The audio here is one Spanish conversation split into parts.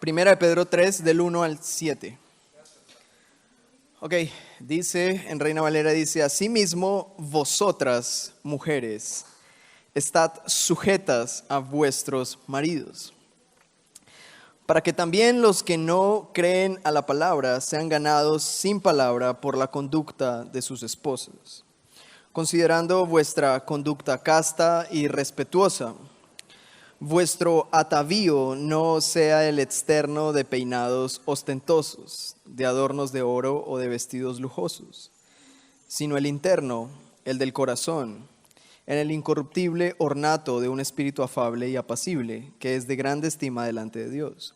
Primera de Pedro 3, del 1 al 7. Ok, dice, en Reina Valera dice, asimismo vosotras, mujeres, estad sujetas a vuestros maridos, para que también los que no creen a la palabra sean ganados sin palabra por la conducta de sus esposos, considerando vuestra conducta casta y respetuosa. Vuestro atavío no sea el externo de peinados ostentosos, de adornos de oro o de vestidos lujosos, sino el interno, el del corazón, en el incorruptible ornato de un espíritu afable y apacible, que es de grande estima delante de Dios.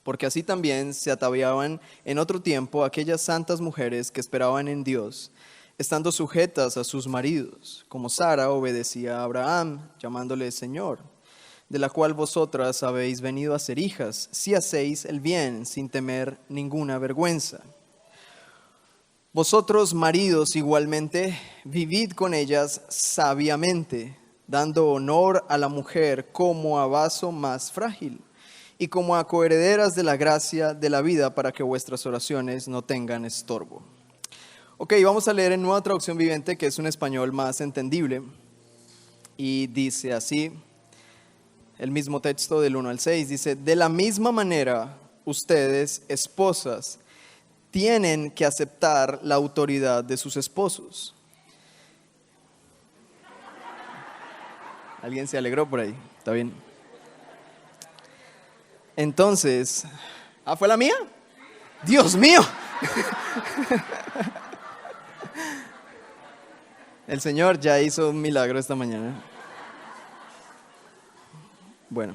Porque así también se ataviaban en otro tiempo aquellas santas mujeres que esperaban en Dios, estando sujetas a sus maridos, como Sara obedecía a Abraham, llamándole Señor, de la cual vosotras habéis venido a ser hijas, si hacéis el bien sin temer ninguna vergüenza. Vosotros, maridos, igualmente, vivid con ellas sabiamente, dando honor a la mujer como a vaso más frágil, y como a coherederas de la gracia de la vida, para que vuestras oraciones no tengan estorbo. Ok, vamos a leer en Nueva Traducción Viviente, que es un español más entendible, y dice así. El mismo texto del 1 al 6 dice, de la misma manera, ustedes, esposas, tienen que aceptar la autoridad de sus esposos. ¿Alguien se alegró por ahí? ¿Está bien? Entonces, ¿fue la mía? ¡Dios mío! El Señor ya hizo un milagro esta mañana. Bueno,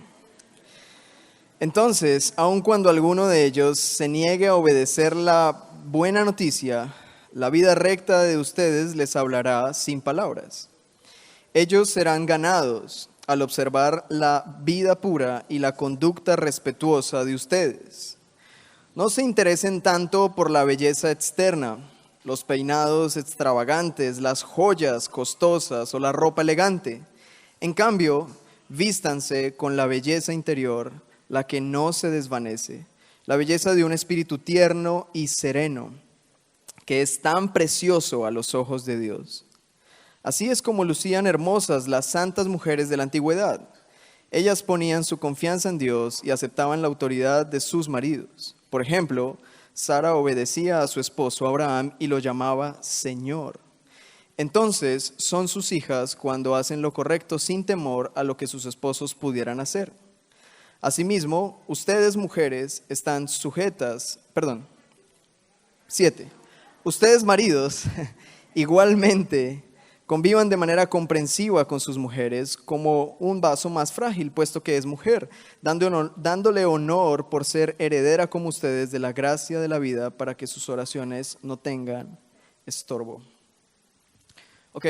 entonces, aun cuando alguno de ellos se niegue a obedecer la buena noticia, la vida recta de ustedes les hablará sin palabras. Ellos serán ganados al observar la vida pura y la conducta respetuosa de ustedes. No se interesen tanto por la belleza externa, los peinados extravagantes, las joyas costosas o la ropa elegante. En cambio, vístanse con la belleza interior, la que no se desvanece, la belleza de un espíritu tierno y sereno, que es tan precioso a los ojos de Dios. Así es como lucían hermosas las santas mujeres de la antigüedad. Ellas ponían su confianza en Dios y aceptaban la autoridad de sus maridos. Por ejemplo, Sara obedecía a su esposo Abraham y lo llamaba Señor. Entonces son sus hijas cuando hacen lo correcto sin temor a lo que sus esposos pudieran hacer. Asimismo, ustedes mujeres están sujetas, 7. Ustedes maridos igualmente convivan de manera comprensiva con sus mujeres como un vaso más frágil, puesto que es mujer, dándole honor por ser heredera como ustedes de la gracia de la vida, para que sus oraciones no tengan estorbo. Ok,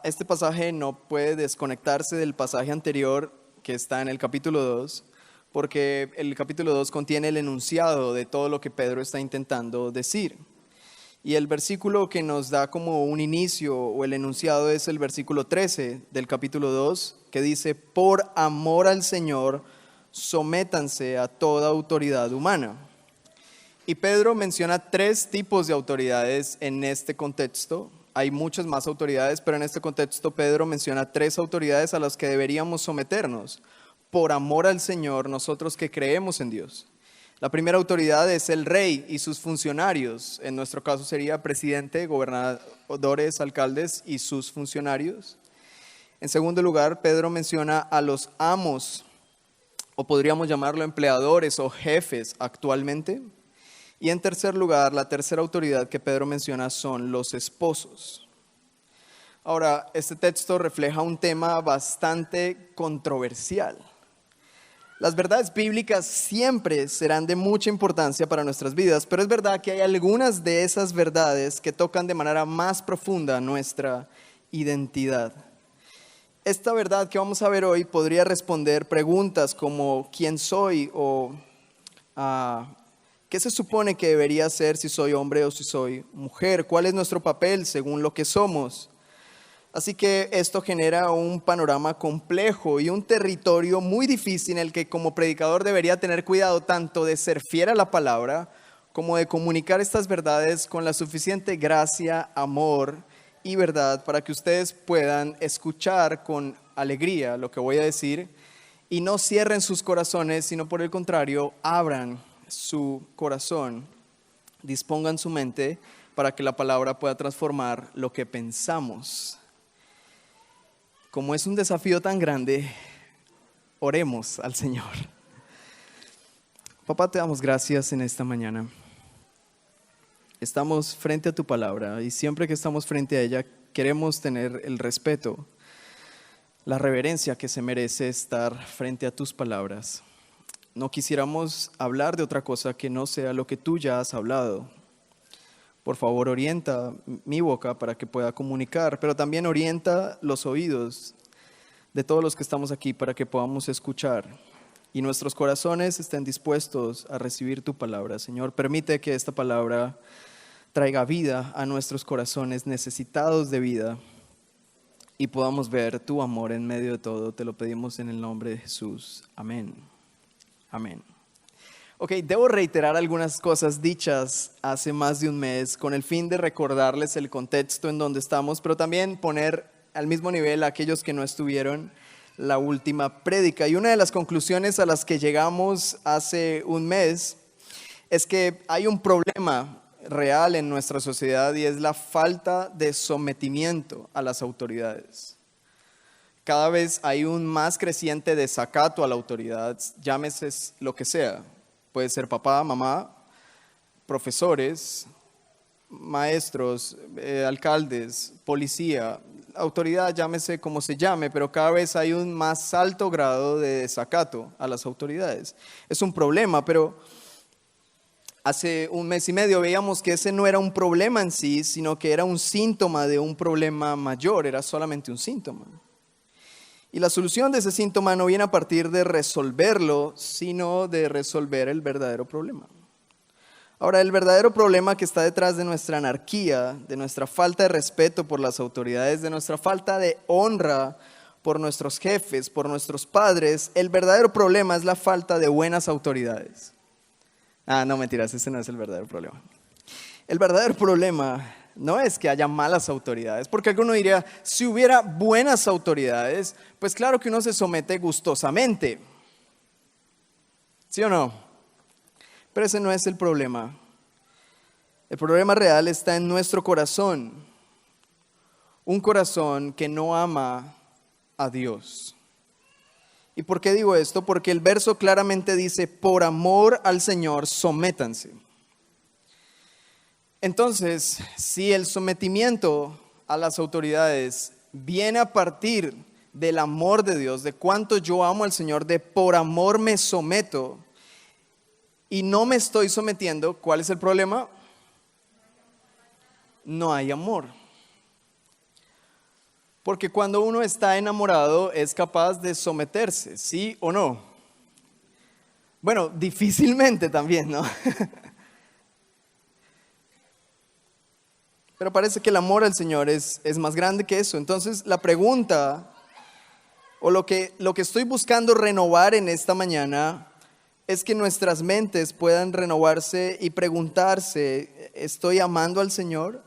este pasaje no puede desconectarse del pasaje anterior que está en el capítulo 2, porque el capítulo 2 contiene el enunciado de todo lo que Pedro está intentando decir. Y el versículo que nos da como un inicio o el enunciado es el versículo 13 del capítulo 2, que dice, por amor al Señor, sométanse a toda autoridad humana. Y Pedro menciona 3 tipos de autoridades en este contexto. Hay muchas más autoridades, pero en este contexto Pedro menciona 3 autoridades a las que deberíamos someternos por amor al Señor, nosotros que creemos en Dios. La primera autoridad es el rey y sus funcionarios. En nuestro caso sería presidente, gobernadores, alcaldes y sus funcionarios. En segundo lugar, Pedro menciona a los amos, o podríamos llamarlo empleadores o jefes actualmente. Y en tercer lugar, la tercera autoridad que Pedro menciona son los esposos. Ahora, este texto refleja un tema bastante controversial. Las verdades bíblicas siempre serán de mucha importancia para nuestras vidas, pero es verdad que hay algunas de esas verdades que tocan de manera más profunda nuestra identidad. Esta verdad que vamos a ver hoy podría responder preguntas como ¿quién soy? O ¿qué se supone que debería ser si soy hombre o si soy mujer? ¿Cuál es nuestro papel según lo que somos? Así que esto genera un panorama complejo y un territorio muy difícil en el que como predicador debería tener cuidado tanto de ser fiel a la palabra como de comunicar estas verdades con la suficiente gracia, amor y verdad para que ustedes puedan escuchar con alegría lo que voy a decir y no cierren sus corazones, sino por el contrario, abran su corazón, dispongan su mente para que la palabra pueda transformar lo que pensamos. Como es un desafío tan grande, oremos al Señor. Papá, te damos gracias en esta mañana. Estamos frente a tu palabra y siempre que estamos frente a ella queremos tener el respeto, la reverencia que se merece estar frente a tus palabras. No quisiéramos hablar de otra cosa que no sea lo que tú ya has hablado. Por favor, orienta mi boca para que pueda comunicar, pero también orienta los oídos de todos los que estamos aquí para que podamos escuchar y nuestros corazones estén dispuestos a recibir tu palabra. Señor, permite que esta palabra traiga vida a nuestros corazones necesitados de vida y podamos ver tu amor en medio de todo. Te lo pedimos en el nombre de Jesús. Amén. Amén. Ok, debo reiterar algunas cosas dichas hace más de un mes con el fin de recordarles el contexto en donde estamos, pero también poner al mismo nivel a aquellos que no estuvieron la última prédica. Y una de las conclusiones a las que llegamos hace un mes es que hay un problema real en nuestra sociedad y es la falta de sometimiento a las autoridades. Cada vez hay un más creciente desacato a la autoridad, llámese lo que sea. Puede ser papá, mamá, profesores, maestros, alcaldes, policía, autoridad, llámese como se llame, pero cada vez hay un más alto grado de desacato a las autoridades. Es un problema, pero hace un mes y medio veíamos que ese no era un problema en sí, sino que era un síntoma de un problema mayor, era solamente un síntoma. Y la solución de ese síntoma no viene a partir de resolverlo, sino de resolver el verdadero problema. Ahora, el verdadero problema que está detrás de nuestra anarquía, de nuestra falta de respeto por las autoridades, de nuestra falta de honra por nuestros jefes, por nuestros padres, el verdadero problema es la falta de buenas autoridades. No, mentiras, ese no es el verdadero problema. El verdadero problema no es que haya malas autoridades, porque alguno diría, si hubiera buenas autoridades, pues claro que uno se somete gustosamente. ¿Sí o no? Pero ese no es el problema. El problema real está en nuestro corazón. Un corazón que no ama a Dios. ¿Y por qué digo esto? Porque el verso claramente dice, por amor al Señor, sométanse. Entonces, si el sometimiento a las autoridades viene a partir del amor de Dios, de cuánto yo amo al Señor, de por amor me someto y no me estoy sometiendo, ¿cuál es el problema? No hay amor. Porque cuando uno está enamorado es capaz de someterse, ¿sí o no? Bueno, difícilmente también, ¿no? Pero parece que el amor al Señor es más grande que eso. Entonces la pregunta, o lo que estoy buscando renovar en esta mañana, es que nuestras mentes puedan renovarse y preguntarse, ¿estoy amando al Señor?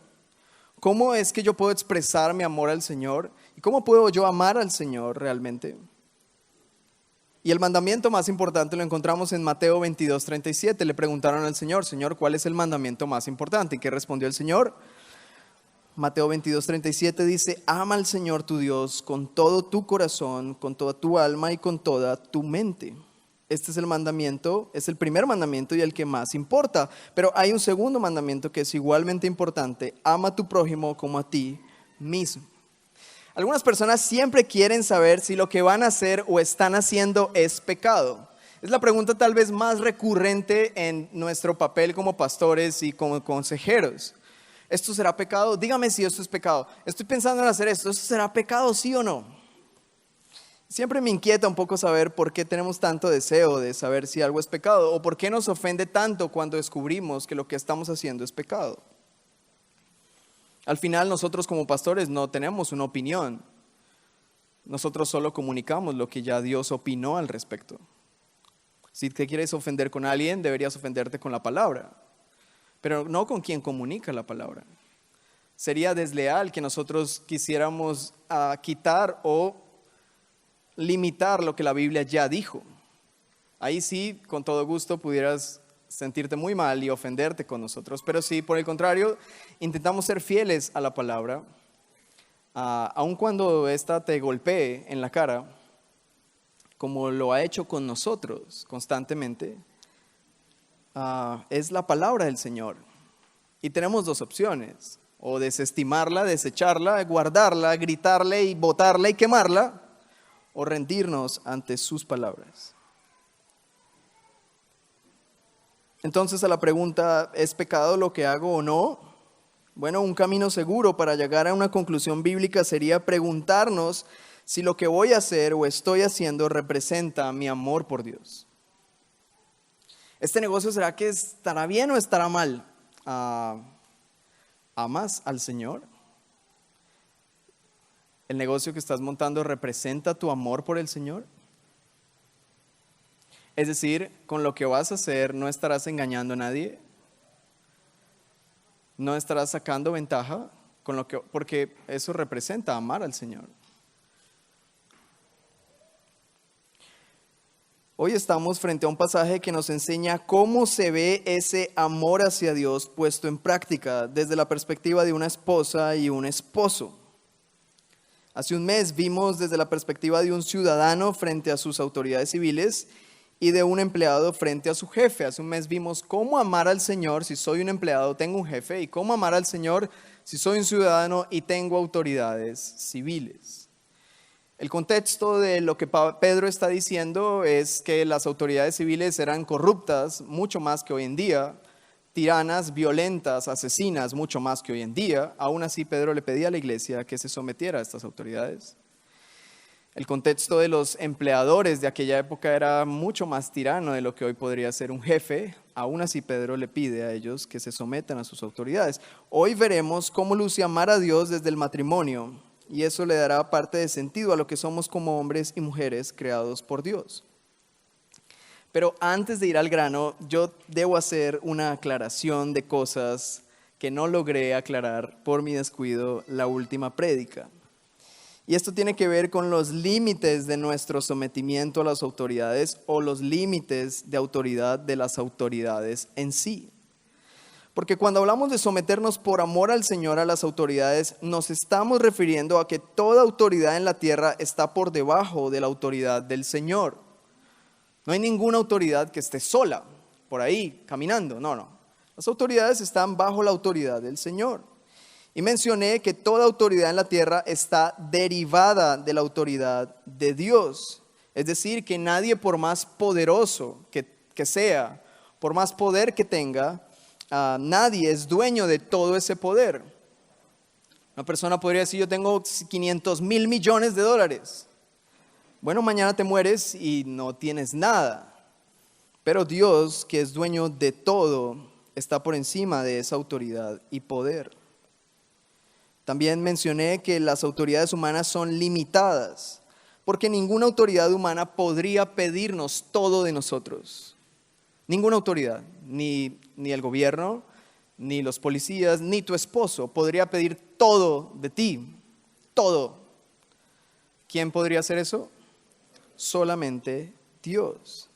¿Cómo es que yo puedo expresar mi amor al Señor? ¿Y cómo puedo yo amar al Señor realmente? Y el mandamiento más importante lo encontramos en Mateo 22:37. Le preguntaron al Señor, Señor, ¿cuál es el mandamiento más importante? ¿Y qué respondió el Señor? Mateo 22:37 dice, ama al Señor tu Dios con todo tu corazón, con toda tu alma y con toda tu mente. Este es el mandamiento, es el primer mandamiento y el que más importa. Pero hay un segundo mandamiento que es igualmente importante. Ama a tu prójimo como a ti mismo. Algunas personas siempre quieren saber si lo que van a hacer o están haciendo es pecado. Es la pregunta tal vez más recurrente en nuestro papel como pastores y como consejeros. ¿Esto será pecado? Dígame si esto es pecado. Estoy pensando en hacer esto. ¿Esto será pecado, sí o no? Siempre me inquieta un poco saber por qué tenemos tanto deseo de saber si algo es pecado o por qué nos ofende tanto cuando descubrimos que lo que estamos haciendo es pecado. Al final nosotros como pastores no tenemos una opinión. Nosotros solo comunicamos lo que ya Dios opinó al respecto. Si te quieres ofender con alguien, deberías ofenderte con la palabra, pero no con quien comunica la palabra. Sería desleal que nosotros quisiéramos quitar o limitar lo que la Biblia ya dijo. Ahí sí, con todo gusto, pudieras sentirte muy mal y ofenderte con nosotros. Pero si por el contrario intentamos ser fieles a la palabra, aun cuando ésta te golpee en la cara, como lo ha hecho con nosotros constantemente, es la palabra del Señor. Y tenemos dos opciones: o desestimarla, desecharla, guardarla, gritarle y botarla y quemarla, o rendirnos ante sus palabras. Entonces, a la pregunta, ¿es pecado lo que hago o no? Bueno, un camino seguro para llegar a una conclusión bíblica sería preguntarnos si lo que voy a hacer o estoy haciendo representa mi amor por Dios. ¿Este negocio será que estará bien o estará mal? ¿Amas al Señor? ¿El negocio que estás montando representa tu amor por el Señor? Es decir, con lo que vas a hacer no estarás engañando a nadie, no estarás sacando ventaja, porque eso representa amar al Señor. Hoy estamos frente a un pasaje que nos enseña cómo se ve ese amor hacia Dios puesto en práctica desde la perspectiva de una esposa y un esposo. Hace un mes vimos desde la perspectiva de un ciudadano frente a sus autoridades civiles y de un empleado frente a su jefe. Hace un mes vimos cómo amar al Señor si soy un empleado, tengo un jefe, y cómo amar al Señor si soy un ciudadano y tengo autoridades civiles. El contexto de lo que Pedro está diciendo es que las autoridades civiles eran corruptas mucho más que hoy en día, tiranas, violentas, asesinas mucho más que hoy en día. Aún así, Pedro le pedía a la iglesia que se sometiera a estas autoridades. El contexto de los empleadores de aquella época era mucho más tirano de lo que hoy podría ser un jefe. Aún así, Pedro le pide a ellos que se sometan a sus autoridades. Hoy veremos cómo luce amar a Dios desde el matrimonio, y eso le dará parte de sentido a lo que somos como hombres y mujeres creados por Dios. Pero antes de ir al grano, yo debo hacer una aclaración de cosas que no logré aclarar por mi descuido la última prédica. Y esto tiene que ver con los límites de nuestro sometimiento a las autoridades o los límites de autoridad de las autoridades en sí. Porque cuando hablamos de someternos por amor al Señor a las autoridades, nos estamos refiriendo a que toda autoridad en la tierra está por debajo de la autoridad del Señor. No hay ninguna autoridad que esté sola, por ahí, caminando. No. Las autoridades están bajo la autoridad del Señor. Y mencioné que toda autoridad en la tierra está derivada de la autoridad de Dios. Es decir, que nadie, por más poderoso que sea, por más poder que tenga, nadie es dueño de todo ese poder. Una persona podría decir: yo tengo 500,000 millones de dólares. Bueno, mañana te mueres y no tienes nada. Pero Dios, que es dueño de todo, está por encima de esa autoridad y poder. También mencioné que las autoridades humanas son limitadas, porque ninguna autoridad humana podría pedirnos todo de nosotros. Ninguna autoridad, ni el gobierno, ni los policías, ni tu esposo podría pedir todo de ti, todo. ¿Quién podría hacer eso? Solamente Dios.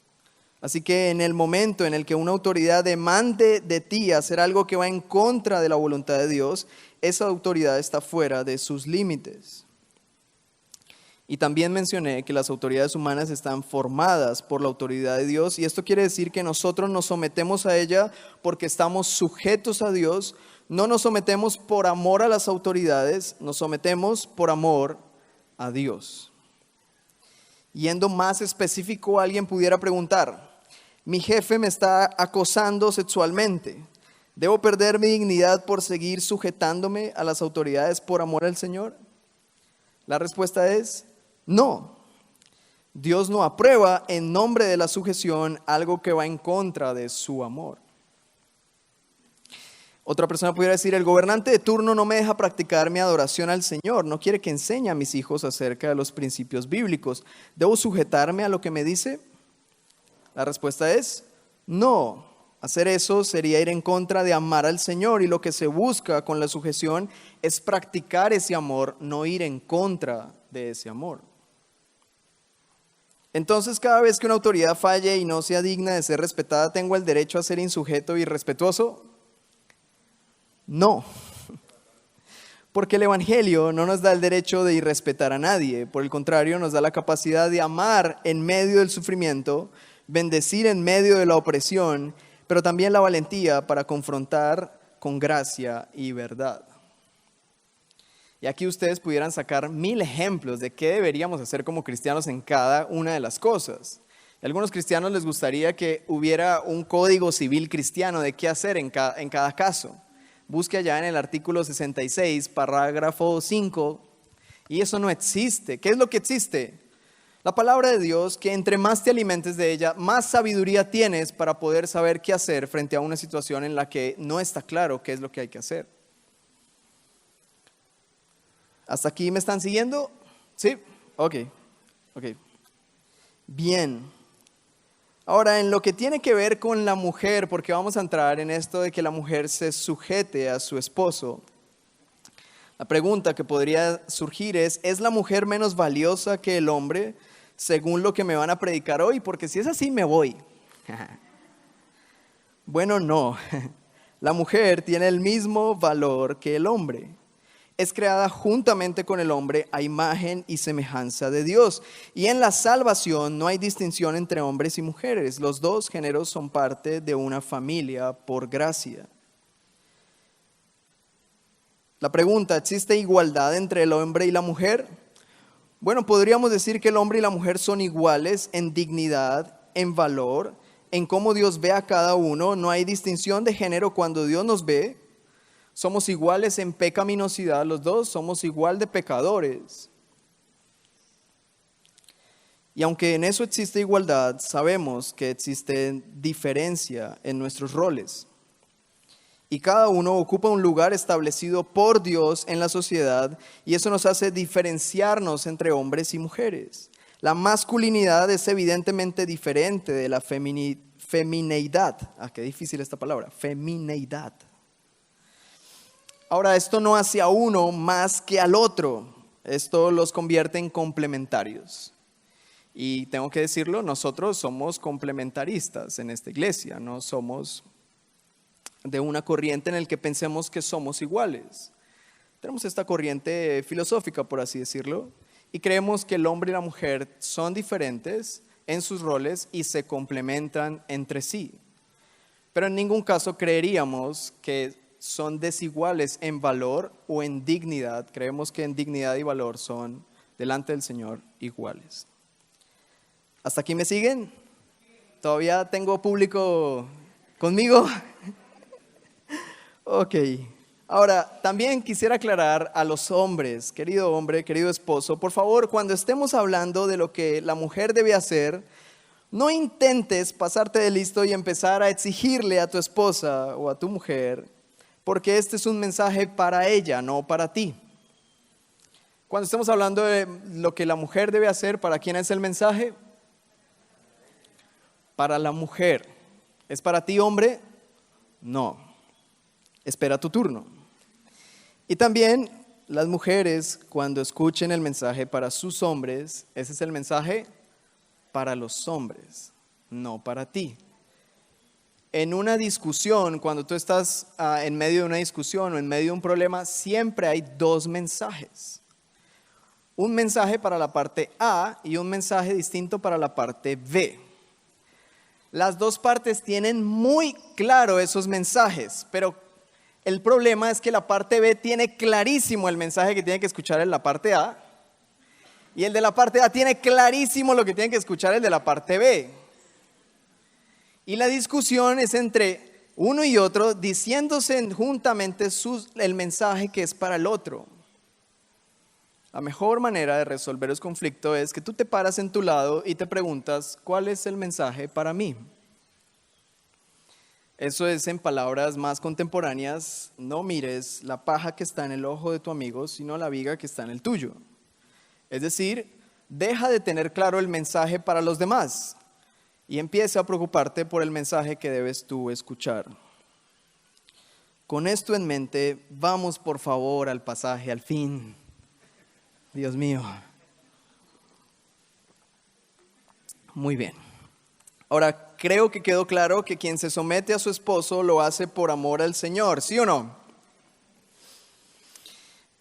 Así que en el momento en el que una autoridad demande de ti hacer algo que va en contra de la voluntad de Dios, esa autoridad está fuera de sus límites. Y también mencioné que las autoridades humanas están formadas por la autoridad de Dios, y esto quiere decir que nosotros nos sometemos a ella porque estamos sujetos a Dios. No nos sometemos por amor a las autoridades, nos sometemos por amor a Dios. Yendo más específico, alguien pudiera preguntar: mi jefe me está acosando sexualmente, ¿debo perder mi dignidad por seguir sujetándome a las autoridades por amor al Señor? La respuesta es no. Dios no aprueba en nombre de la sujeción algo que va en contra de su amor. Otra persona pudiera decir, el gobernante de turno no me deja practicar mi adoración al Señor, no quiere que enseñe a mis hijos acerca de los principios bíblicos. ¿Debo sujetarme a lo que me dice? La respuesta es no. Hacer eso sería ir en contra de amar al Señor, y lo que se busca con la sujeción es practicar ese amor, no ir en contra de ese amor. Entonces, cada vez que una autoridad falle y no sea digna de ser respetada, ¿tengo el derecho a ser insujeto y irrespetuoso? No, porque el Evangelio no nos da el derecho de irrespetar a nadie. Por el contrario, nos da la capacidad de amar en medio del sufrimiento, bendecir en medio de la opresión, pero también la valentía para confrontar con gracia y verdad. Y aquí ustedes pudieran sacar 1000 ejemplos de qué deberíamos hacer como cristianos en cada una de las cosas. A algunos cristianos les gustaría que hubiera un código civil cristiano de qué hacer en cada caso. Busque allá en el artículo 66, parágrafo 5, y eso no existe. ¿Qué es lo que existe? La palabra de Dios, que entre más te alimentes de ella, más sabiduría tienes para poder saber qué hacer frente a una situación en la que no está claro qué es lo que hay que hacer. ¿Hasta aquí me están siguiendo? ¿Sí? Ok. Bien. Ahora, en lo que tiene que ver con la mujer, porque vamos a entrar en esto de que la mujer se sujete a su esposo, la pregunta que podría surgir ¿es la mujer menos valiosa que el hombre según lo que me van a predicar hoy? Porque si es así, me voy. Bueno, no. La mujer tiene el mismo valor que el hombre. Es creada juntamente con el hombre a imagen y semejanza de Dios. Y en la salvación no hay distinción entre hombres y mujeres. Los dos géneros son parte de una familia por gracia. La pregunta, ¿existe igualdad entre el hombre y la mujer? Bueno, podríamos decir que el hombre y la mujer son iguales en dignidad, en valor, en cómo Dios ve a cada uno. No hay distinción de género cuando Dios nos ve. Somos iguales en pecaminosidad, los dos somos igual de pecadores. Y aunque en eso existe igualdad, sabemos que existe diferencia en nuestros roles. Y cada uno ocupa un lugar establecido por Dios en la sociedad, y eso nos hace diferenciarnos entre hombres y mujeres. La masculinidad es evidentemente diferente de la femineidad. Qué difícil esta palabra, femineidad. Ahora, esto no hace a uno más que al otro. Esto los convierte en complementarios. Y tengo que decirlo, nosotros somos complementaristas en esta iglesia. No somos de una corriente en la que pensemos que somos iguales. Tenemos esta corriente filosófica, por así decirlo, y creemos que el hombre y la mujer son diferentes en sus roles y se complementan entre sí. Pero en ningún caso creeríamos que son desiguales en valor o en dignidad. Creemos que en dignidad y valor son delante del Señor iguales. ¿Hasta aquí me siguen? ¿Todavía tengo público conmigo? Ok. Ahora, también quisiera aclarar a los hombres, querido hombre, querido esposo, por favor, cuando estemos hablando de lo que la mujer debe hacer, no intentes pasarte de listo y empezar a exigirle a tu esposa o a tu mujer, porque este es un mensaje para ella, no para ti. Cuando estemos hablando de lo que la mujer debe hacer, ¿para quién es el mensaje? Para la mujer. ¿Es para ti, hombre? No. Espera tu turno. Y también las mujeres, cuando escuchen el mensaje para sus hombres, ese es el mensaje para los hombres, no para ti. En una discusión, cuando tú estás en medio de una discusión o en medio de un problema, siempre hay dos mensajes. Un mensaje para la parte A y un mensaje distinto para la parte B. Las dos partes tienen muy claro esos mensajes, pero el problema es que la parte B tiene clarísimo el mensaje que tiene que escuchar en la parte A, y el de la parte A tiene clarísimo lo que tiene que escuchar el de la parte B. Y la discusión es entre uno y otro, diciéndose juntamente el mensaje que es para el otro. La mejor manera de resolver el conflicto es que tú te paras en tu lado y te preguntas, ¿cuál es el mensaje para mí? Eso es en palabras más contemporáneas: no mires la paja que está en el ojo de tu amigo, sino la viga que está en el tuyo. Es decir, deja de tener claro el mensaje para los demás y empieza a preocuparte por el mensaje que debes tú escuchar. Con esto en mente, vamos por favor al pasaje, al fin. Dios mío. Muy bien. Ahora, creo que quedó claro que quien se somete a su esposo lo hace por amor al Señor, ¿sí o no?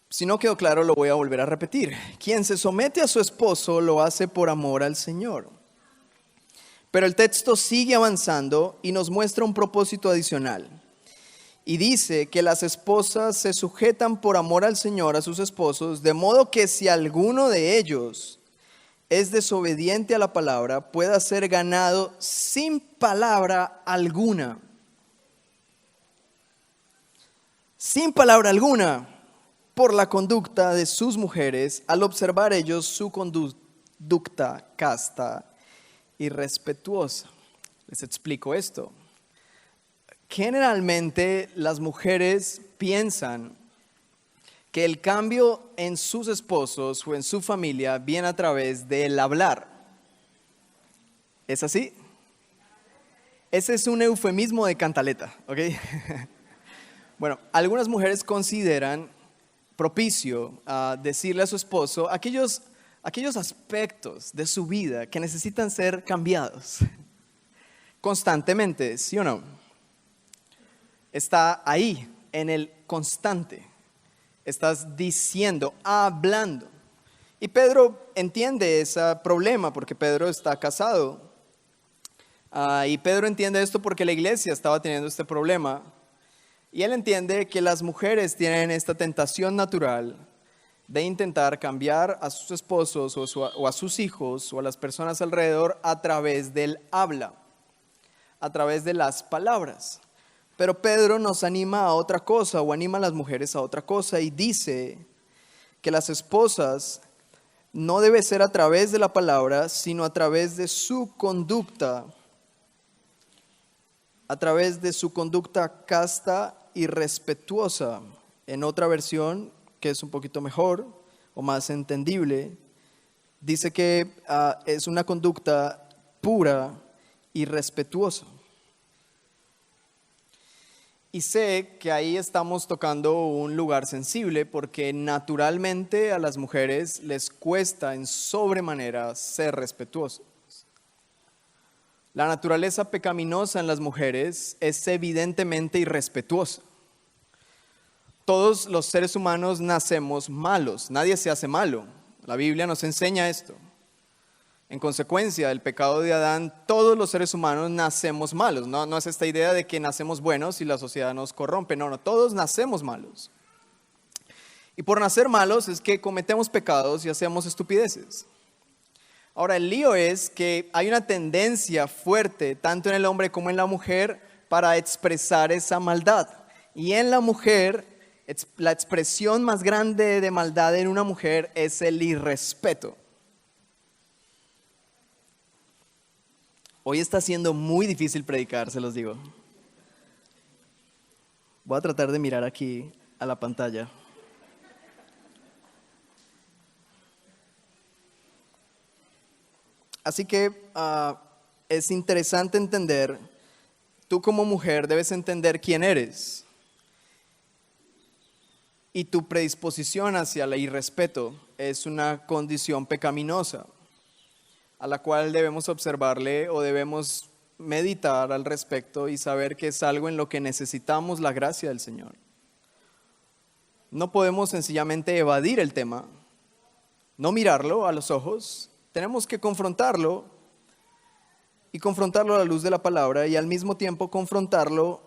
Si no quedó claro, lo voy a volver a repetir. Quien se somete a su esposo lo hace por amor al Señor. Pero el texto sigue avanzando y nos muestra un propósito adicional. Y dice que las esposas se sujetan por amor al Señor a sus esposos, de modo que si alguno de ellos es desobediente a la palabra, pueda ser ganado sin palabra alguna. Sin palabra alguna, por la conducta de sus mujeres, al observar ellos su conducta casta y respetuosa. Les explico esto. Generalmente las mujeres piensan que el cambio en sus esposos o en su familia viene a través del hablar. ¿Es así? Ese es un eufemismo de cantaleta, ¿ok? Bueno, algunas mujeres consideran propicio decirle a su esposo aquellos aspectos de su vida que necesitan ser cambiados constantemente, ¿sí o no? Está ahí, en el constante. Estás diciendo, hablando. Y Pedro entiende ese problema porque Pedro está casado. Y Pedro entiende esto porque la iglesia estaba teniendo este problema. Y él entiende que las mujeres tienen esta tentación natural de intentar cambiar a sus esposos o a sus hijos o a las personas alrededor a través del habla, a través de las palabras. Pero Pedro nos anima a otra cosa, o anima a las mujeres a otra cosa, y dice que las esposas no debe ser a través de la palabra, sino a través de su conducta, casta y respetuosa. En otra versión, que es un poquito mejor o más entendible, dice que es una conducta pura y respetuosa. Y sé que ahí estamos tocando un lugar sensible porque naturalmente a las mujeres les cuesta en sobremanera ser respetuosas. La naturaleza pecaminosa en las mujeres es evidentemente irrespetuosa. Todos los seres humanos nacemos malos, nadie se hace malo. La Biblia nos enseña esto. En consecuencia del pecado de Adán, todos los seres humanos nacemos malos. No es esta idea de que nacemos buenos y la sociedad nos corrompe. No, todos nacemos malos. Y por nacer malos es que cometemos pecados y hacemos estupideces. Ahora, el lío es que hay una tendencia fuerte, tanto en el hombre como en la mujer, para expresar esa maldad. Y en la mujer, la expresión más grande de maldad en una mujer es el irrespeto. Hoy está siendo muy difícil predicar, se los digo. Voy a tratar de mirar aquí a la pantalla. Así que es interesante entender, tú como mujer debes entender quién eres. Y tu predisposición hacia el irrespeto es una condición pecaminosa, a la cual debemos observarle o debemos meditar al respecto y saber que es algo en lo que necesitamos la gracia del Señor. No podemos sencillamente evadir el tema, no mirarlo a los ojos, tenemos que confrontarlo y confrontarlo a la luz de la palabra y al mismo tiempo confrontarlo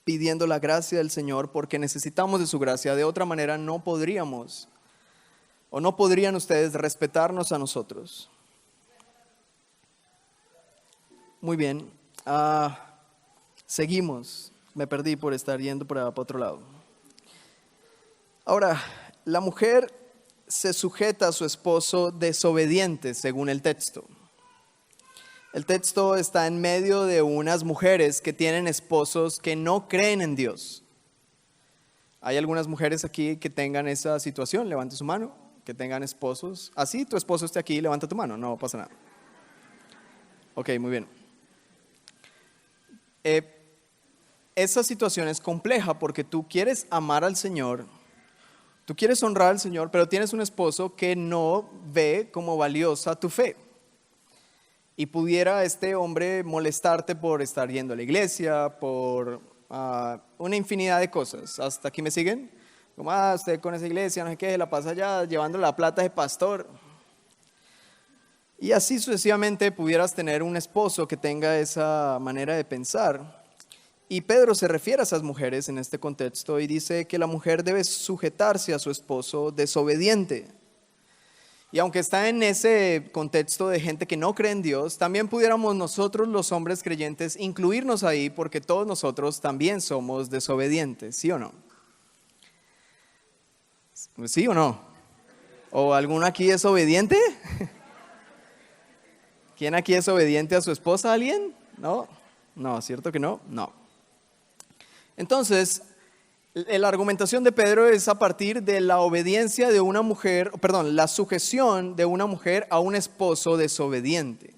pidiendo la gracia del Señor porque necesitamos de su gracia. De otra manera no podríamos o no podrían ustedes respetarnos a nosotros. Muy bien, seguimos. Me perdí por estar yendo para otro lado. Ahora, la mujer se sujeta a su esposo desobediente según el texto. El texto está en medio de unas mujeres que tienen esposos que no creen en Dios. ¿Hay algunas mujeres aquí que tengan esa situación? Levante su mano. Que tengan esposos. Así tu esposo esté aquí, levanta tu mano, no pasa nada. Ok, muy bien. Esa situación es compleja porque tú quieres amar al Señor, tú quieres honrar al Señor, pero tienes un esposo que no ve como valiosa tu fe. Y pudiera este hombre molestarte por estar yendo a la iglesia, por una infinidad de cosas. ¿Hasta aquí me siguen? Como, usted con esa iglesia, no sé qué, la pasa allá llevando la plata de pastor. Y así sucesivamente pudieras tener un esposo que tenga esa manera de pensar. Y Pedro se refiere a esas mujeres en este contexto y dice que la mujer debe sujetarse a su esposo desobediente. Y aunque está en ese contexto de gente que no cree en Dios, también pudiéramos nosotros los hombres creyentes incluirnos ahí porque todos nosotros también somos desobedientes, ¿sí o no? ¿Sí o no? ¿O alguno aquí es obediente? ¿Quién aquí es obediente a su esposa? ¿Alguien? ¿No? No, ¿cierto que no? No. Entonces, la argumentación de Pedro es a partir de la obediencia de una mujer, perdón, la sujeción de una mujer a un esposo desobediente.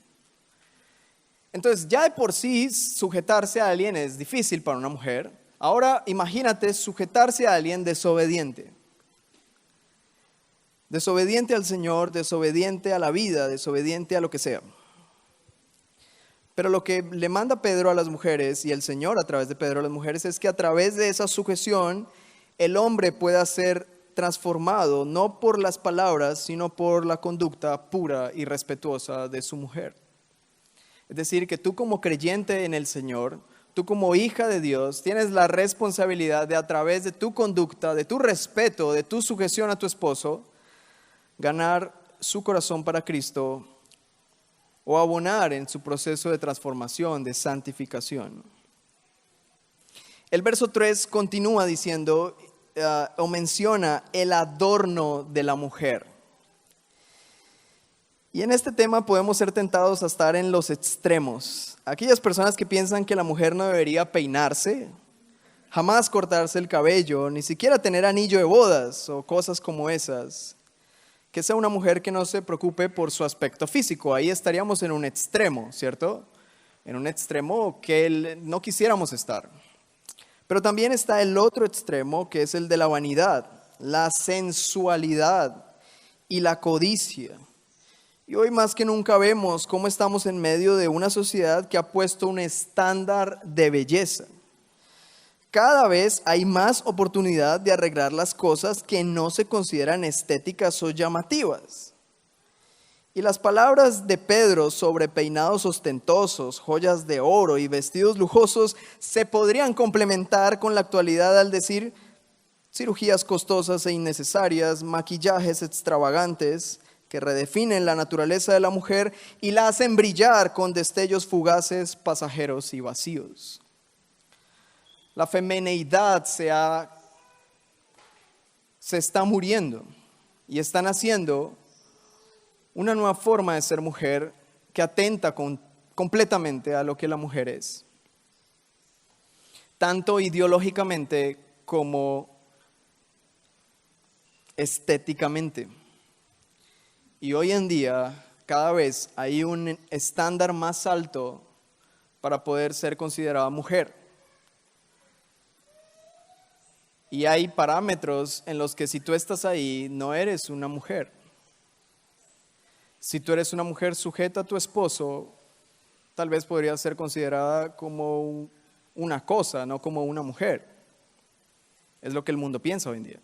Entonces, ya de por sí sujetarse a alguien es difícil para una mujer. Ahora, imagínate sujetarse a alguien desobediente. Desobediente al Señor, desobediente a la vida, desobediente a lo que sea. Pero lo que le manda Pedro a las mujeres y el Señor a través de Pedro a las mujeres es que a través de esa sujeción el hombre pueda ser transformado no por las palabras, sino por la conducta pura y respetuosa de su mujer. Es decir, que tú como creyente en el Señor, tú como hija de Dios, tienes la responsabilidad de a través de tu conducta, de tu respeto, de tu sujeción a tu esposo, ganar su corazón para Cristo o abonar en su proceso de transformación, de santificación. El verso 3 continúa diciendo o menciona el adorno de la mujer. Y en este tema podemos ser tentados a estar en los extremos. Aquellas personas que piensan que la mujer no debería peinarse, jamás cortarse el cabello, ni siquiera tener anillo de bodas o cosas como esas. Que sea una mujer que no se preocupe por su aspecto físico. Ahí estaríamos en un extremo, ¿cierto? En un extremo que no quisiéramos estar. Pero también está el otro extremo, que es el de la vanidad, la sensualidad y la codicia. Y hoy más que nunca vemos cómo estamos en medio de una sociedad que ha puesto un estándar de belleza. Cada vez hay más oportunidad de arreglar las cosas que no se consideran estéticas o llamativas. Y las palabras de Pedro sobre peinados ostentosos, joyas de oro y vestidos lujosos se podrían complementar con la actualidad al decir cirugías costosas e innecesarias, maquillajes extravagantes que redefinen la naturaleza de la mujer y la hacen brillar con destellos fugaces, pasajeros y vacíos. La femineidad se está muriendo y están haciendo una nueva forma de ser mujer que atenta completamente a lo que la mujer es, tanto ideológicamente como estéticamente. Y hoy en día cada vez hay un estándar más alto para poder ser considerada mujer. Y hay parámetros en los que si tú estás ahí, no eres una mujer. Si tú eres una mujer sujeta a tu esposo, tal vez podría ser considerada como una cosa, no como una mujer. Es lo que el mundo piensa hoy en día.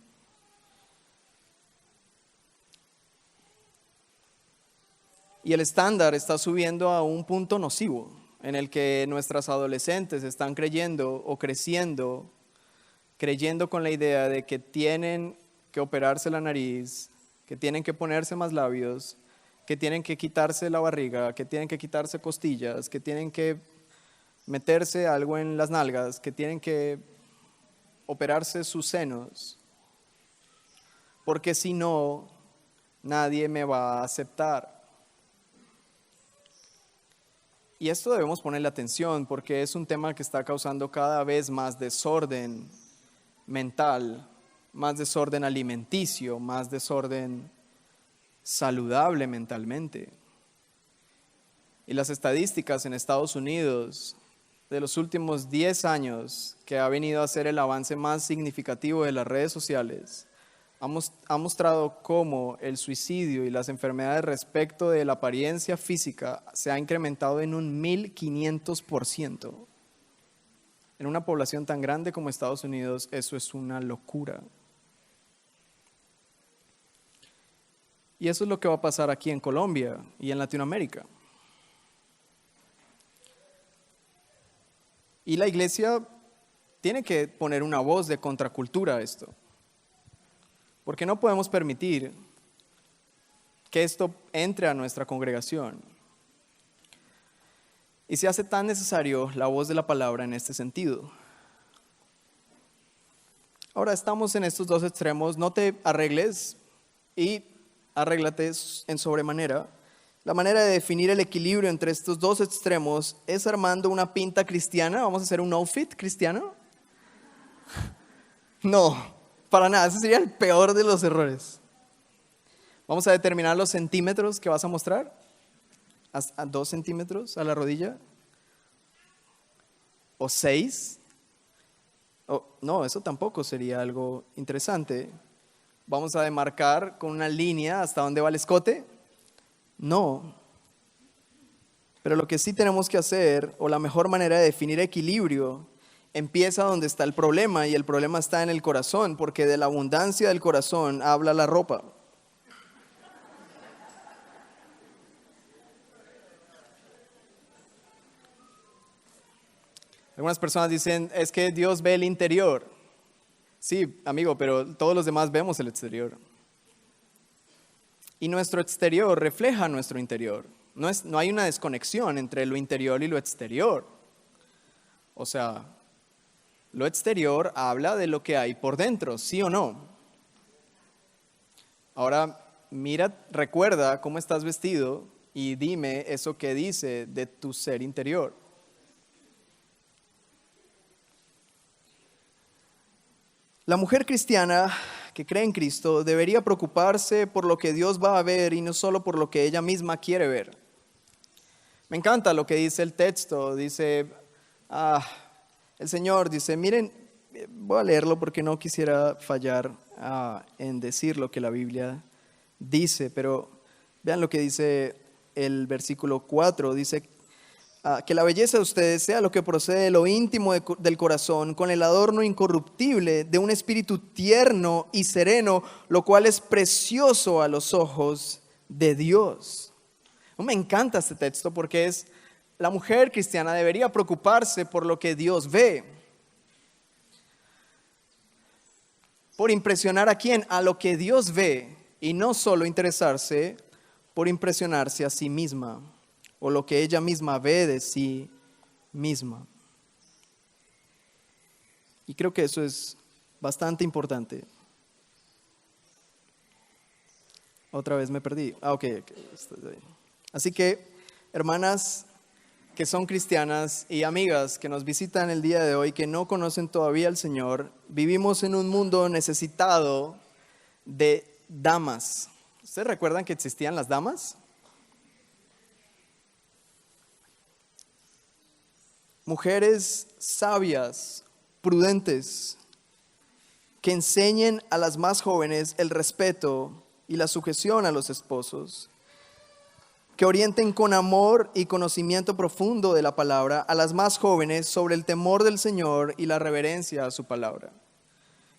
Y el estándar está subiendo a un punto nocivo, en el que nuestras adolescentes están creyendo o creciendo con la idea de que tienen que operarse la nariz, que tienen que ponerse más labios, que tienen que quitarse la barriga, que tienen que quitarse costillas, que tienen que meterse algo en las nalgas, que tienen que operarse sus senos, porque si no, nadie me va a aceptar. Y esto debemos ponerle atención porque es un tema que está causando cada vez más desorden mental, más desorden alimenticio, más desorden saludable mentalmente. Y las estadísticas en Estados Unidos de los últimos 10 años, que ha venido a ser el avance más significativo de las redes sociales, ha mostrado cómo el suicidio y las enfermedades respecto de la apariencia física se ha incrementado en un 1500%. En una población tan grande como Estados Unidos, eso es una locura. Y eso es lo que va a pasar aquí en Colombia y en Latinoamérica. Y la iglesia tiene que poner una voz de contracultura a esto. Porque no podemos permitir que esto entre a nuestra congregación. Y se hace tan necesario la voz de la palabra en este sentido. Ahora estamos en estos dos extremos, no te arregles y arréglate en sobremanera. La manera de definir el equilibrio entre estos dos extremos es armando una pinta cristiana. ¿Vamos a hacer un outfit cristiano? No, para nada, ese sería el peor de los errores. Vamos a determinar los centímetros que vas a mostrar. ¿A 2 centímetros a la rodilla? ¿O 6? No, eso tampoco sería algo interesante. ¿Vamos a demarcar con una línea hasta dónde va el escote? No. Pero lo que sí tenemos que hacer, o la mejor manera de definir equilibrio, empieza donde está el problema, y el problema está en el corazón, porque de la abundancia del corazón habla la ropa. Algunas personas dicen, es que Dios ve el interior. Sí, amigo, pero todos los demás vemos el exterior. Y nuestro exterior refleja nuestro interior. No hay una desconexión entre lo interior y lo exterior. O sea, lo exterior habla de lo que hay por dentro, ¿sí o no? Ahora, recuerda cómo estás vestido y dime eso que dice de tu ser interior. La mujer cristiana que cree en Cristo debería preocuparse por lo que Dios va a ver y no solo por lo que ella misma quiere ver. Me encanta lo que dice el texto. Dice, el Señor dice, miren, voy a leerlo porque no quisiera fallar en decir lo que la Biblia dice, pero vean lo que dice el versículo 4. Dice, que la belleza de ustedes sea lo que procede de lo íntimo del corazón, con el adorno incorruptible de un espíritu tierno y sereno, lo cual es precioso a los ojos de Dios. Me encanta este texto porque la mujer cristiana debería preocuparse por lo que Dios ve. ¿Por impresionar a quién? A lo que Dios ve, y no solo interesarse por impresionarse a sí misma, o lo que ella misma ve de sí misma. Y creo que eso es bastante importante. Otra vez me perdí. Ok. Así que, hermanas que son cristianas y amigas que nos visitan el día de hoy, que no conocen todavía al Señor, vivimos en un mundo necesitado de damas. ¿Ustedes recuerdan que existían las damas? Mujeres sabias, prudentes, que enseñen a las más jóvenes el respeto y la sujeción a los esposos, que orienten con amor y conocimiento profundo de la palabra a las más jóvenes sobre el temor del Señor y la reverencia a su palabra.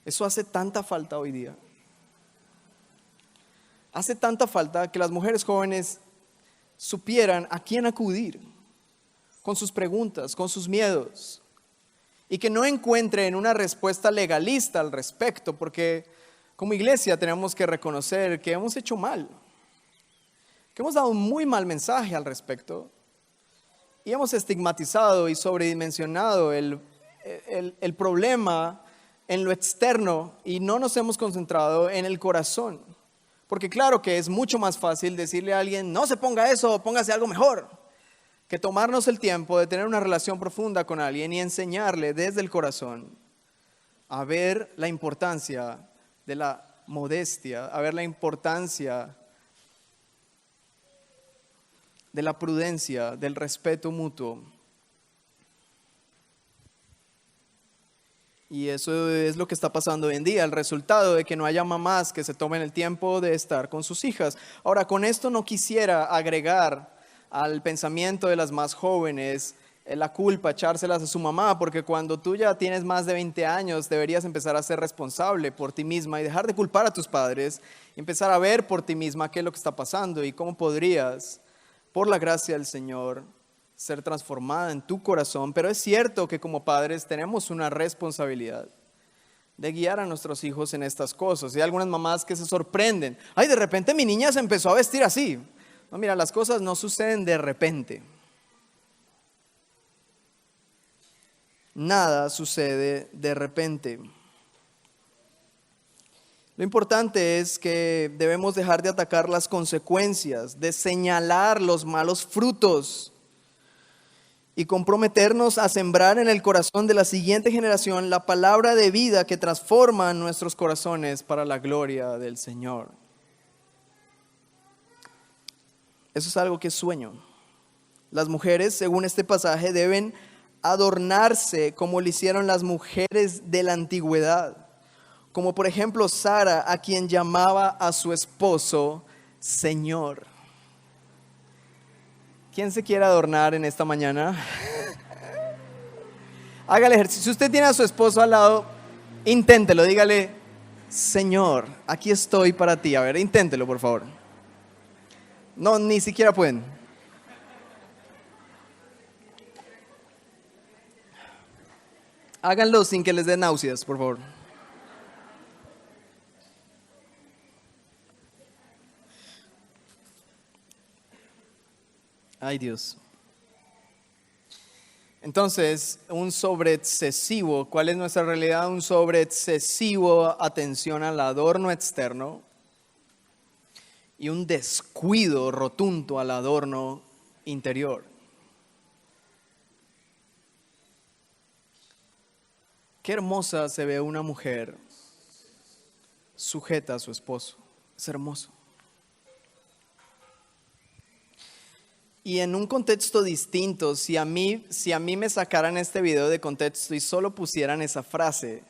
Eso hace tanta falta hoy día. Hace tanta falta que las mujeres jóvenes supieran a quién acudir con sus preguntas, con sus miedos, y que no encuentren una respuesta legalista al respecto, porque como iglesia tenemos que reconocer que hemos hecho mal, que hemos dado un muy mal mensaje al respecto, y hemos estigmatizado y sobredimensionado el problema en lo externo, y no nos hemos concentrado en el corazón, porque claro que es mucho más fácil decirle a alguien, no se ponga eso, póngase algo mejor, que tomarnos el tiempo de tener una relación profunda con alguien y enseñarle desde el corazón a ver la importancia de la modestia, a ver la importancia de la prudencia, del respeto mutuo. Y eso es lo que está pasando hoy en día, el resultado de que no haya mamás que se tomen el tiempo de estar con sus hijas. Ahora, con esto no quisiera agregar al pensamiento de las más jóvenes la culpa, echárselas a su mamá, porque cuando tú ya tienes más de 20 años, deberías empezar a ser responsable por ti misma y dejar de culpar a tus padres, y empezar a ver por ti misma qué es lo que está pasando y cómo podrías, por la gracia del Señor, ser transformada en tu corazón. Pero es cierto que como padres tenemos una responsabilidad de guiar a nuestros hijos en estas cosas. Y hay algunas mamás que se sorprenden. Ay, de repente mi niña se empezó a vestir así. No, mira, las cosas no suceden de repente. Nada sucede de repente. Lo importante es que debemos dejar de atacar las consecuencias, de señalar los malos frutos y comprometernos a sembrar en el corazón de la siguiente generación la palabra de vida que transforma nuestros corazones para la gloria del Señor. Eso es algo que es sueño. Las mujeres, según este pasaje, deben adornarse como lo hicieron las mujeres de la antigüedad. Como por ejemplo Sara, a quien llamaba a su esposo Señor. ¿Quién se quiere adornar en esta mañana? Haga el ejercicio. Si usted tiene a su esposo al lado, inténtelo, dígale, Señor, aquí estoy para ti. A ver, inténtelo, por favor. No, ni siquiera pueden. Háganlo sin que les dé náuseas, por favor. Ay, Dios. Entonces, un sobreexcesivo, ¿cuál es nuestra realidad? Un sobreexcesivo atención al adorno externo y un descuido rotundo al adorno interior. Qué hermosa se ve una mujer sujeta a su esposo. Es hermoso. Y en un contexto distinto, si a mí me sacaran este video de contexto y solo pusieran esa frase,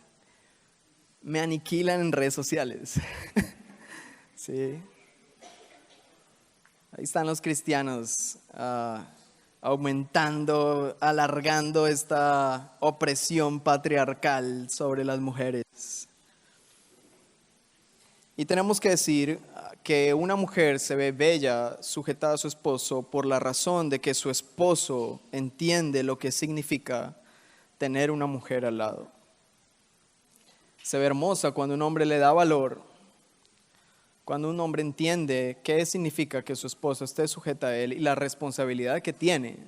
me aniquilan en redes sociales. Sí. Ahí están los cristianos aumentando, alargando esta opresión patriarcal sobre las mujeres. Y tenemos que decir que una mujer se ve bella sujetada a su esposo por la razón de que su esposo entiende lo que significa tener una mujer al lado. Se ve hermosa cuando un hombre le da valor, cuando un hombre entiende qué significa que su esposa esté sujeta a él y la responsabilidad que tiene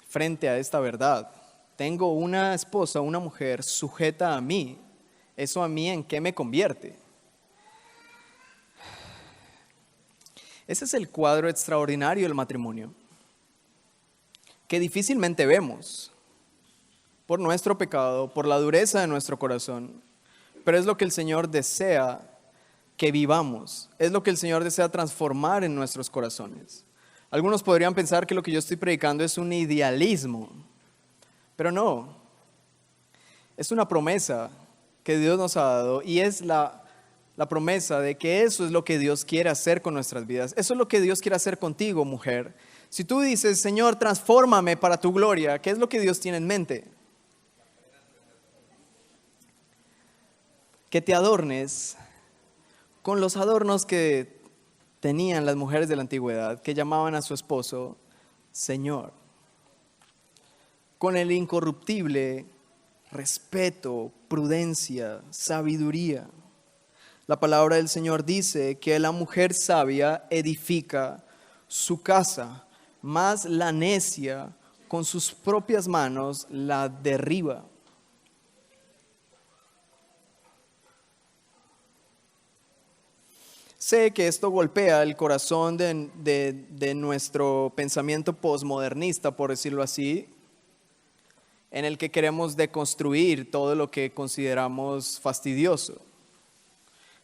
frente a esta verdad. Tengo una esposa, una mujer sujeta a mí. ¿Eso a mí en qué me convierte? Ese es el cuadro extraordinario del matrimonio, que difícilmente vemos por nuestro pecado, por la dureza de nuestro corazón, pero es lo que el Señor desea que vivamos, es lo que el Señor desea transformar en nuestros corazones. Algunos podrían pensar que lo que yo estoy predicando es un idealismo, pero no, es una promesa que Dios nos ha dado y es la promesa de que eso es lo que Dios quiere hacer con nuestras vidas. Eso es lo que Dios quiere hacer contigo, mujer. Si tú dices, Señor, transfórmame para tu gloria, ¿qué es lo que Dios tiene en mente? Que te adornes con los adornos que tenían las mujeres de la antigüedad, que llamaban a su esposo Señor, con el incorruptible respeto, prudencia, sabiduría. La palabra del Señor dice que la mujer sabia edifica su casa, mas la necia con sus propias manos la derriba. Sé que esto golpea el corazón de nuestro pensamiento posmodernista, por decirlo así, en el que queremos deconstruir todo lo que consideramos fastidioso.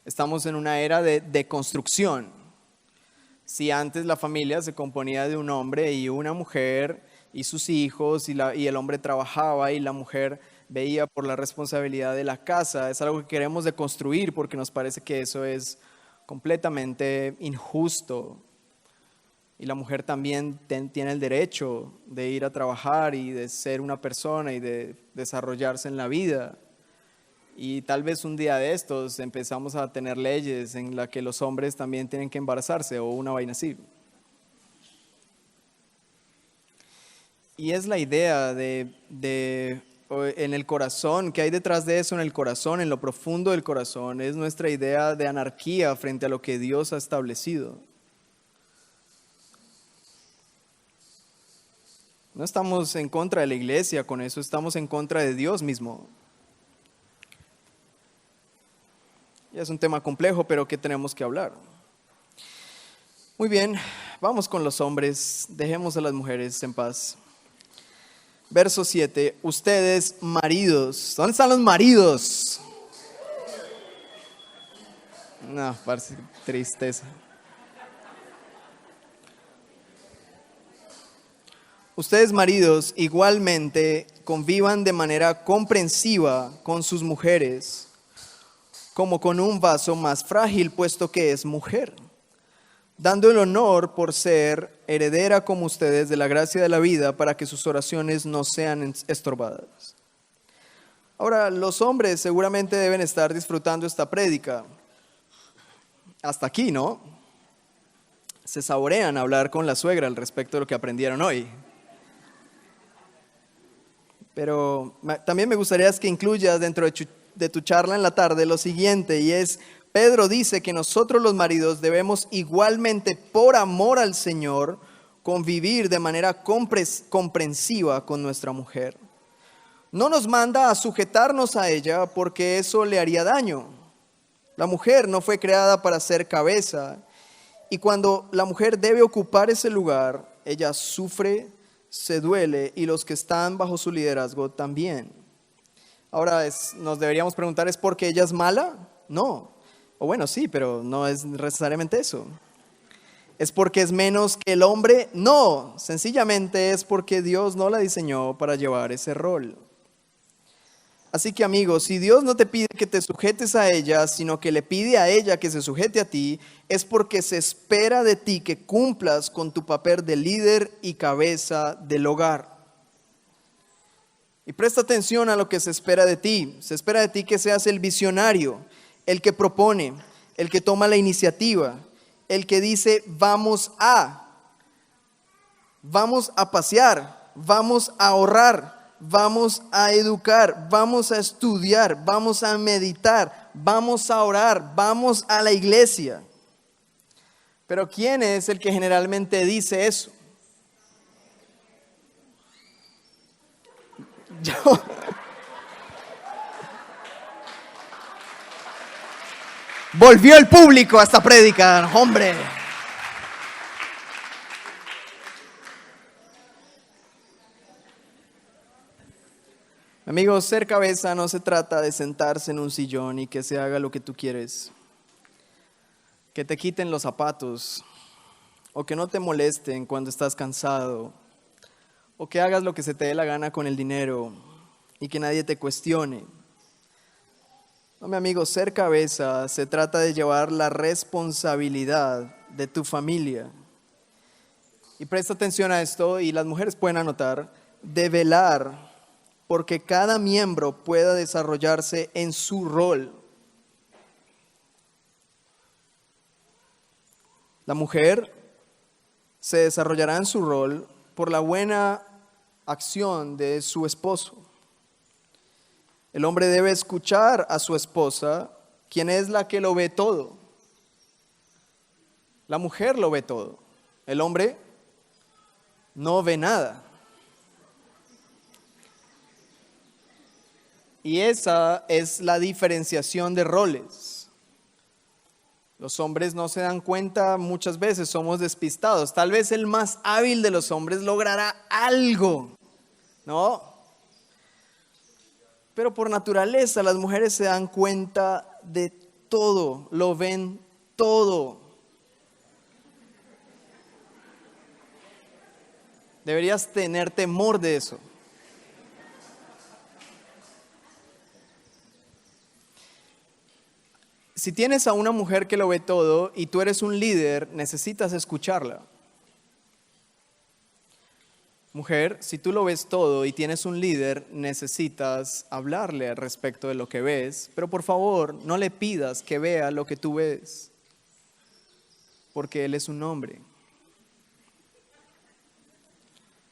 Estamos en una era de deconstrucción. Si antes la familia se componía de un hombre y una mujer y sus hijos y el hombre trabajaba y la mujer veía por la responsabilidad de la casa, es algo que queremos deconstruir porque nos parece que eso es completamente injusto. Y la mujer también tiene el derecho de ir a trabajar y de ser una persona y de desarrollarse en la vida. Y tal vez un día de estos empezamos a tener leyes en las que los hombres también tienen que embarazarse o una vaina así. Y es la idea en el corazón, ¿qué hay detrás de eso en el corazón, en lo profundo del corazón? Es nuestra idea de anarquía frente a lo que Dios ha establecido. No estamos en contra de la iglesia con eso, estamos en contra de Dios mismo. Y es un tema complejo, pero que tenemos que hablar. Muy bien, vamos con los hombres, dejemos a las mujeres en paz. Verso 7, ustedes maridos, ¿dónde están los maridos? No, parece tristeza. Ustedes maridos igualmente convivan de manera comprensiva con sus mujeres, como con un vaso más frágil, puesto que es mujer, dando el honor por ser heredera como ustedes de la gracia de la vida, para que sus oraciones no sean estorbadas. Ahora, los hombres seguramente deben estar disfrutando esta prédica. Hasta aquí, ¿no? Se saborean hablar con la suegra al respecto de lo que aprendieron hoy. Pero también me gustaría que incluyas dentro de tu charla en la tarde lo siguiente, y es: Pedro dice que nosotros los maridos debemos igualmente, por amor al Señor, convivir de manera comprensiva con nuestra mujer. No nos manda a sujetarnos a ella porque eso le haría daño. La mujer no fue creada para ser cabeza, y cuando la mujer debe ocupar ese lugar, ella sufre, se duele, y los que están bajo su liderazgo también. Ahora nos deberíamos preguntar, ¿es porque ella es mala? No. O bueno, sí, pero no es necesariamente eso. ¿Es porque es menos que el hombre? No, sencillamente es porque Dios no la diseñó para llevar ese rol. Así que amigos, si Dios no te pide que te sujetes a ella, sino que le pide a ella que se sujete a ti, es porque se espera de ti que cumplas con tu papel de líder y cabeza del hogar. Y presta atención a lo que se espera de ti. Se espera de ti que seas el visionario, el que propone, el que toma la iniciativa, el que dice vamos a pasear, vamos a ahorrar, vamos a educar, vamos a estudiar, vamos a meditar, vamos a orar, vamos a la iglesia. Pero ¿quién es el que generalmente dice eso? Yo. Volvió el público a esta prédica, hombre. Amigos, ser cabeza no se trata de sentarse en un sillón y que se haga lo que tú quieres. Que te quiten los zapatos, o que no te molesten cuando estás cansado, o que hagas lo que se te dé la gana con el dinero y que nadie te cuestione. No, mi amigo, ser cabeza se trata de llevar la responsabilidad de tu familia. Y presta atención a esto, y las mujeres pueden anotar, de velar porque cada miembro pueda desarrollarse en su rol. La mujer se desarrollará en su rol por la buena acción de su esposo. El hombre debe escuchar a su esposa, quien es la que lo ve todo. La mujer lo ve todo. El hombre no ve nada. Y esa es la diferenciación de roles. Los hombres no se dan cuenta, muchas veces somos despistados. Tal vez el más hábil de los hombres logrará algo, ¿no? Pero por naturaleza las mujeres se dan cuenta de todo, lo ven todo. Deberías tener temor de eso. Si tienes a una mujer que lo ve todo y tú eres un líder, necesitas escucharla. Mujer, si tú lo ves todo y tienes un líder, necesitas hablarle al respecto de lo que ves, pero por favor, no le pidas que vea lo que tú ves, porque él es un hombre.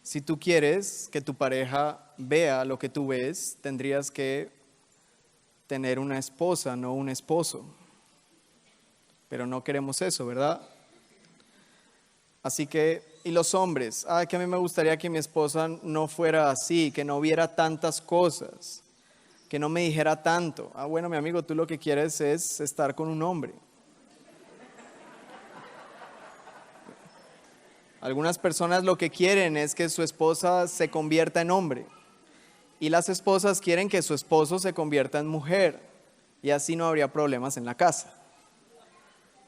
Si tú quieres que tu pareja vea lo que tú ves, tendrías que tener una esposa, no un esposo. Pero no queremos eso, ¿verdad? Así que, y los hombres, que a mí me gustaría que mi esposa no fuera así, que no viera tantas cosas, que no me dijera tanto. Bueno, mi amigo, tú lo que quieres es estar con un hombre. Algunas personas lo que quieren es que su esposa se convierta en hombre. Y las esposas quieren que su esposo se convierta en mujer. Y así no habría problemas en la casa.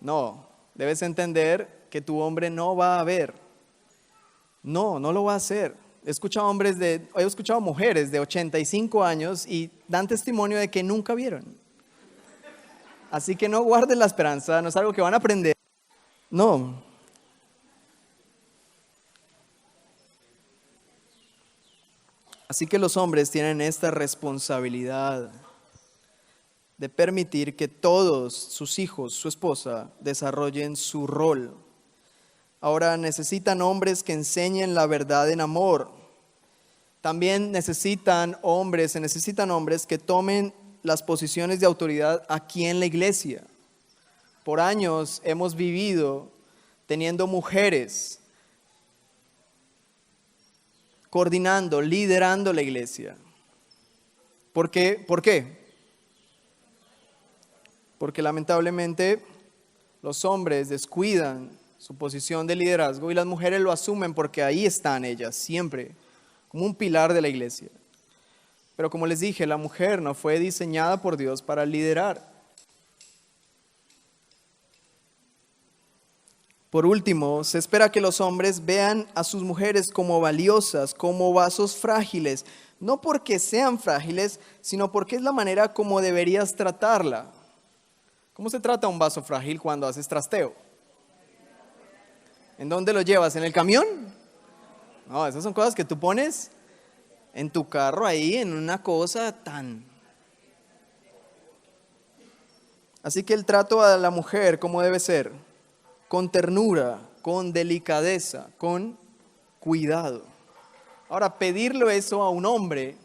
No, debes entender que tu hombre no va a ver. No lo va a hacer. He escuchado mujeres de 85 años y dan testimonio de que nunca vieron. Así que no guardes la esperanza, no es algo que van a aprender. No. Así que los hombres tienen esta responsabilidad de permitir que todos sus hijos, su esposa, desarrollen su rol. Ahora necesitan hombres que enseñen la verdad en amor. También se necesitan hombres que tomen las posiciones de autoridad aquí en la iglesia. Por años hemos vivido teniendo mujeres coordinando, liderando la iglesia. ¿Por qué? Porque lamentablemente los hombres descuidan su posición de liderazgo y las mujeres lo asumen porque ahí están ellas siempre, como un pilar de la iglesia. Pero como les dije, la mujer no fue diseñada por Dios para liderar. Por último, se espera que los hombres vean a sus mujeres como valiosas, como vasos frágiles, no porque sean frágiles, sino porque es la manera como deberías tratarla. ¿Cómo se trata un vaso frágil cuando haces trasteo? ¿En dónde lo llevas? ¿En el camión? No, esas son cosas que tú pones en tu carro ahí, en una cosa tan... Así que el trato a la mujer, ¿cómo debe ser? Con ternura, con delicadeza, con cuidado. Ahora, pedirle eso a un hombre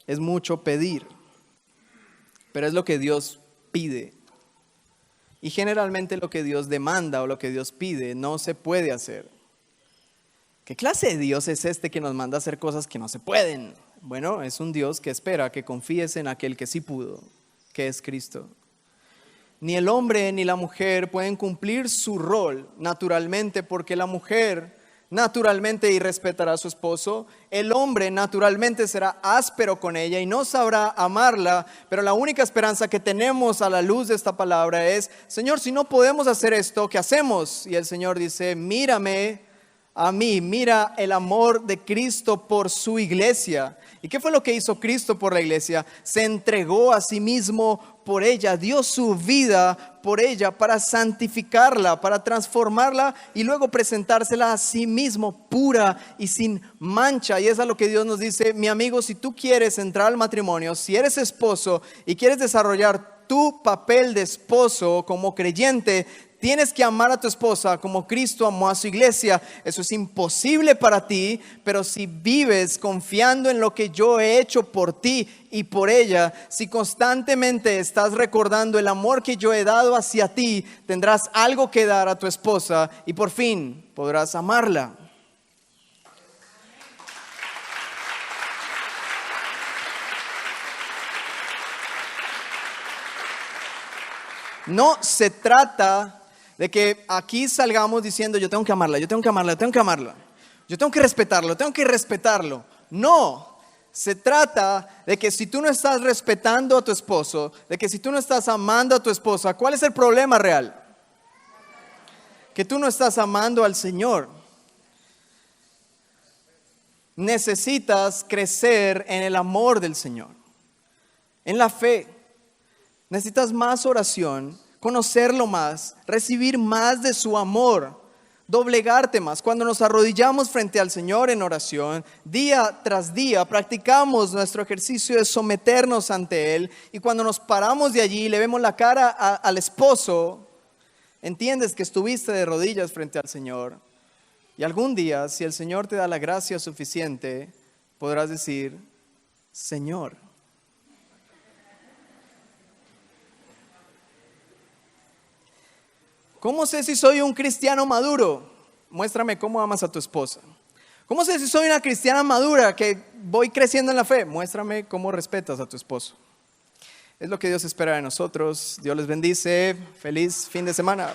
es mucho pedir, pero es lo que Dios pide. Y generalmente lo que Dios demanda o lo que Dios pide no se puede hacer. ¿Qué clase de Dios es este que nos manda a hacer cosas que no se pueden? Bueno, es un Dios que espera que confíes en aquel que sí pudo, que es Cristo. Ni el hombre ni la mujer pueden cumplir su rol naturalmente, porque la mujer naturalmente irrespetará a su esposo, el hombre naturalmente será áspero con ella y no sabrá amarla, pero la única esperanza que tenemos a la luz de esta palabra es: Señor, si no podemos hacer esto, ¿qué hacemos? Y el Señor dice: mírame a mí, mira el amor de Cristo por su iglesia. ¿Y qué fue lo que hizo Cristo por la iglesia? Se entregó a sí mismo por ella, dio su vida por ella para santificarla, para transformarla y luego presentársela a sí mismo pura y sin mancha. Y eso es lo que Dios nos dice: mi amigo, si tú quieres entrar al matrimonio, si eres esposo y quieres desarrollar tu papel de esposo como creyente, tienes que amar a tu esposa como Cristo amó a su iglesia. Eso es imposible para ti, pero si vives confiando en lo que yo he hecho por ti y por ella, si constantemente estás recordando el amor que yo he dado hacia ti, tendrás algo que dar a tu esposa y por fin podrás amarla. No se trata de que aquí salgamos diciendo yo tengo que amarla, yo tengo que amarla, yo tengo que amarla. Yo tengo que respetarlo, tengo que respetarlo. No, se trata de que si tú no estás respetando a tu esposo, de que si tú no estás amando a tu esposa, ¿cuál es el problema real? Que tú no estás amando al Señor. Necesitas crecer en el amor del Señor, en la fe. Necesitas más oración, conocerlo más, recibir más de su amor, doblegarte más. Cuando nos arrodillamos frente al Señor en oración, día tras día, practicamos nuestro ejercicio de someternos ante Él. Y cuando nos paramos de allí y le vemos la cara al esposo, entiendes que estuviste de rodillas frente al Señor. Y algún día, si el Señor te da la gracia suficiente, podrás decir, Señor. ¿Cómo sé si soy un cristiano maduro? Muéstrame cómo amas a tu esposa. ¿Cómo sé si soy una cristiana madura que voy creciendo en la fe? Muéstrame cómo respetas a tu esposo. Es lo que Dios espera de nosotros. Dios les bendice. Feliz fin de semana.